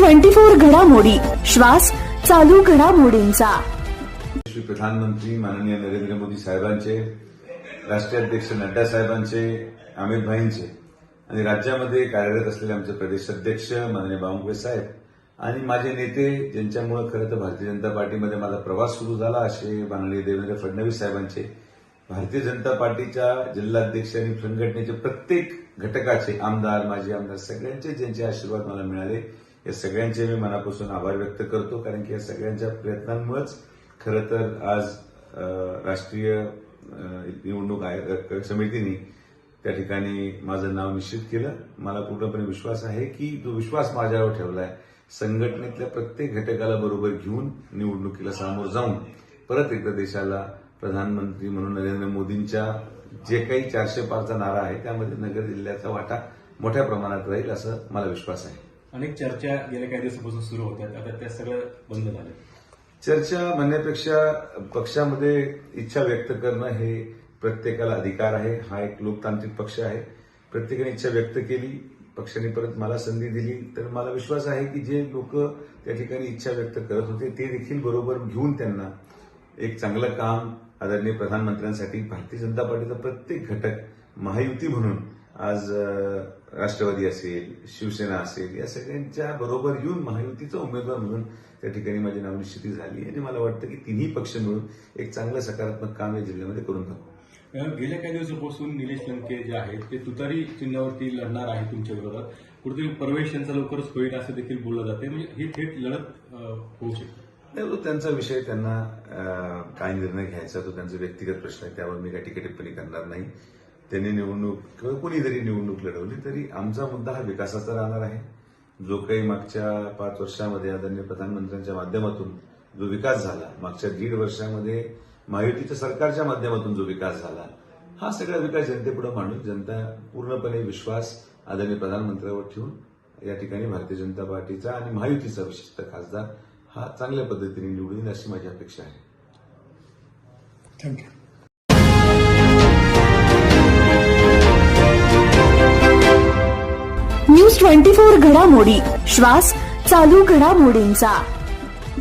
News 24 घडामोडी श्वास चालू घडामोडींचा। श्री प्रधानमंत्री माननीय नरेंद्र मोदी साहेबांचे, राष्ट्रीय अध्यक्ष नड्डा साहेबांचे, अमित भाईंचे आणि राज्यामध्ये कार्यरत असलेले आमचे प्रदेश अध्यक्ष माननीय बावनकुळे साहेब आणि माझे नेते, ज्यांच्यामुळे खरं तर भारतीय जनता पार्टीमध्ये माझा प्रवास सुरू झाला, असे माननीय देवेंद्र फडणवीस साहेबांचे, भारतीय जनता पार्टीच्या जिल्हाध्यक्ष आणि संघटनेचे प्रत्येक घटकाचे आमदार, माजी आमदार सगळ्यांचे ज्यांचे आशीर्वाद मला मिळाले, या सगळ्यांचे मी मनापासून आभार व्यक्त करतो। कारण की या सगळ्यांच्या प्रयत्नांमुळेच खरं तर आज राष्ट्रीय निवडणूक आयोग समितीने त्या ठिकाणी माझं नाव निश्चित केलं। मला पूर्णपणे विश्वास आहे की जो विश्वास माझ्यावर ठेवलाय, संघटनेतल्या प्रत्येक घटकाला बरोबर घेऊन निवडणुकीला सामोर जाऊन परत एकदा देशाला प्रधानमंत्री म्हणून नरेंद्र मोदींच्या जे काही 400 पारचा नारा आहे त्यामध्ये नगर जिल्ह्याचा वाटा मोठ्या प्रमाणात राहील असं मला विश्वास आहे। अनेक चर्चा गेल्या काही दिवसापासून सुरू होत्या, आता त्या सगळं बंद झालं। चर्चा म्हणण्यापेक्षा पक्षामध्ये इच्छा व्यक्त करणं हे प्रत्येकाला अधिकार आहे। हा एक लोकतांत्रिक पक्ष आहे। प्रत्येकाने इच्छा व्यक्त केली, पक्षाने परत मला संधी दिली, तर मला विश्वास आहे की जे लोक त्या ठिकाणी इच्छा व्यक्त करत होते ते देखील बरोबर घेऊन त्यांना एक चांगलं काम आदरणीय प्रधानमंत्र्यांसाठी भारतीय जनता पार्टीचा प्रत्येक घटक महायुती म्हणून आज राष्ट्रवादी असेल, शिवसेना असेल, या सगळ्यांच्या बरोबर येऊन महायुतीचा उमेदवार म्हणून त्या ठिकाणी माझी नावनिश्चिती झाली आणि मला वाटतं की तिन्ही पक्ष मिळून एक चांगलं सकारात्मक काम या जिल्ह्यामध्ये करून दाखवू। गेल्या काही दिवसापासून निलेश लंके जे आहेत ते तुतारी चिन्हावरती लढणार आहे तुमच्या विरोधात, कुठेतरी प्रवेश यांचा लवकरच होईल असं देखील बोललं जाते, म्हणजे ही थेट लढत होऊ शकते। तो त्यांचा विषय, त्यांना काय निर्णय घ्यायचा तो त्यांचा व्यक्तिगत प्रश्न आहे, त्यावर मी काही टीका टिप्पणी करणार नाही। त्यांनी निवडणूक किंवा कोणी जरी निवडणूक लढवली तरी आमचा मुद्दा हा विकासाचा राहणार आहे। जो काही मागच्या 5 वर्षामध्ये आदरणीय प्रधानमंत्र्यांच्या माध्यमातून जो विकास झाला, मागच्या 1.5 वर्षामध्ये महायुतीच्या सरकारच्या माध्यमातून जो विकास झाला, हा सगळा विकास जनतेपुढे मांडून जनता पूर्णपणे विश्वास आदरणीय प्रधानमंत्र्यांवर ठेवून या ठिकाणी भारतीय जनता पार्टीचा आणि महायुतीचा विशिष्ट खासदार हा चांगल्या पद्धतीने निवडून येईल अशी माझी अपेक्षा आहे। थँक्यू। न्यूज 24 घडामोडी श्वास चालू घडामोडींचा।